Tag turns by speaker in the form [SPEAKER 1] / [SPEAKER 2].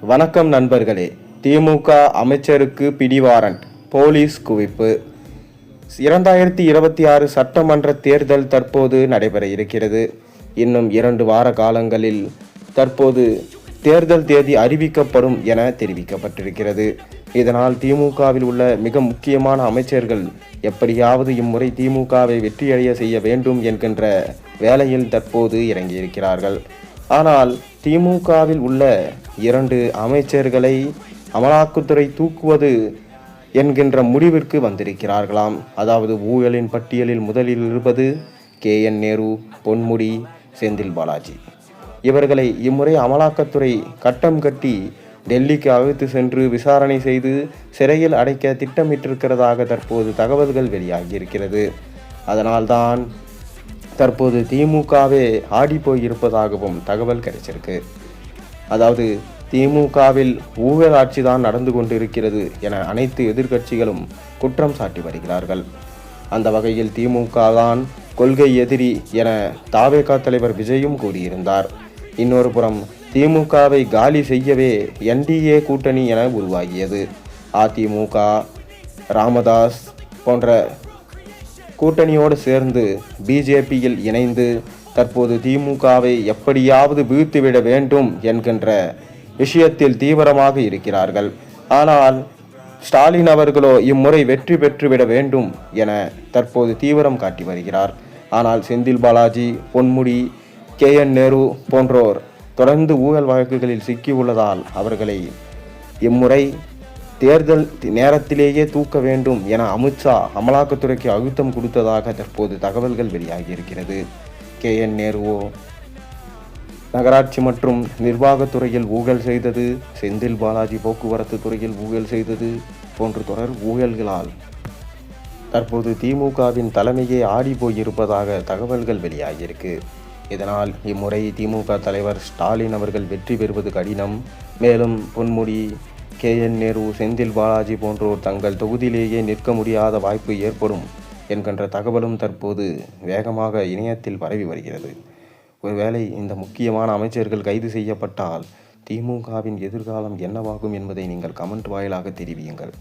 [SPEAKER 1] வணக்கம் நண்பர்களே. திமுக அமைச்சருக்கு பிடிவாரண்ட், போலீஸ் குவிப்பு. 2026 சட்டமன்ற தேர்தல் தற்போது நடைபெற இருக்கிறது. இன்னும் 2 வார காலங்களில் தற்போது தேர்தல் தேதி அறிவிக்கப்படும் என தெரிவிக்கப்பட்டிருக்கிறது. இதனால் திமுகவில் உள்ள மிக முக்கியமான அமைச்சர்கள் எப்படியாவது இம்முறை திமுகவை வெற்றியடைய செய்ய வேண்டும் என்கின்ற வேலையில் தற்போது இறங்கியிருக்கிறார்கள். ஆனால் திமுகவில் உள்ள 2 அமைச்சர்களை அமலாக்கத்துறை தூக்குவது என்கின்ற முடிவிற்கு வந்திருக்கிறார்களாம். அதாவது ஊழலின் பட்டியலில் முதலில் இருப்பது KN நேரு, பொன்முடி, செந்தில் பாலாஜி. இவர்களை இம்முறை அமலாக்கத்துறை கட்டம் கட்டி டெல்லிக்கு அழைத்து சென்று விசாரணை செய்து சிறையில் அடைக்க திட்டமிட்டிருக்கிறதாக தற்போது தகவல்கள் வெளியாகியிருக்கிறது. அதனால்தான் தற்போது திமுகவே ஆடி போயிருப்பதாகவும் தகவல் கிடைச்சிருக்கு. அதாவது திமுகவில் ஊழல் ஆட்சி தான் நடந்து கொண்டிருக்கிறது என அனைத்து எதிர்க்கட்சிகளும் குற்றம் சாட்டி வருகிறார்கள். அந்த வகையில் திமுக தான் கொள்கை எதிரி என தாவேகா தலைவர் விஜயும் கூறியிருந்தார். இன்னொரு புறம் திமுகவை காலி செய்யவே NDA கூட்டணி என உருவாகியது. அதிமுக, ராமதாஸ் போன்ற கூட்டணியோடு சேர்ந்து BJPயில் இணைந்து தற்போது திமுகவை எப்படியாவது வீழ்த்திவிட வேண்டும் என்கின்ற விஷயத்தில் தீவிரமாக இருக்கிறார்கள். ஆனால் ஸ்டாலின் அவர்களோ இம்முறை வெற்றி பெற்றுவிட வேண்டும் என தற்போது தீவிரம் காட்டி வருகிறார். ஆனால் செந்தில் பாலாஜி, பொன்முடி, KN நேரு போன்றோர் தொடர்ந்து ஊழல் வழக்குகளில் சிக்கியுள்ளதால் அவர்களை இம்முறை தேர்தல் நேரத்திலேயே தூக்க வேண்டும் என அமித்ஷா அமலாக்கத்துறைக்கு அழுத்தம் கொடுத்ததாக தற்போது தகவல்கள் வெளியாகியிருக்கிறது. KN நேருவோ நகராட்சி மற்றும் நிர்வாகத்துறையில் ஊழல் செய்தது, செந்தில் பாலாஜி போக்குவரத்து துறையில் ஊழல் செய்தது போன்ற தொடர் ஊழல்களால் தற்போது திமுகவின் தலைமையே ஆடி போயிருப்பதாக தகவல்கள் வெளியாகியிருக்கு. இதனால் இம்முறை திமுக தலைவர் ஸ்டாலின் அவர்கள் வெற்றி பெறுவது கடினம். மேலும் பொன்முடி, KN நேரு, செந்தில் பாலாஜி போன்றோர் தங்கள் தொகுதியிலேயே நிற்க முடியாத வாய்ப்பு ஏற்படும் என்கின்ற தகவலும் தற்போது வேகமாக இணையத்தில் பரவி வருகிறது. ஒருவேளை இந்த முக்கியமான அமைச்சர்கள் கைது செய்யப்பட்டால் திமுகவின் எதிர்காலம் என்னவாகும் என்பதை நீங்கள் கமெண்ட் வாயிலாக தெரிவியுங்கள்.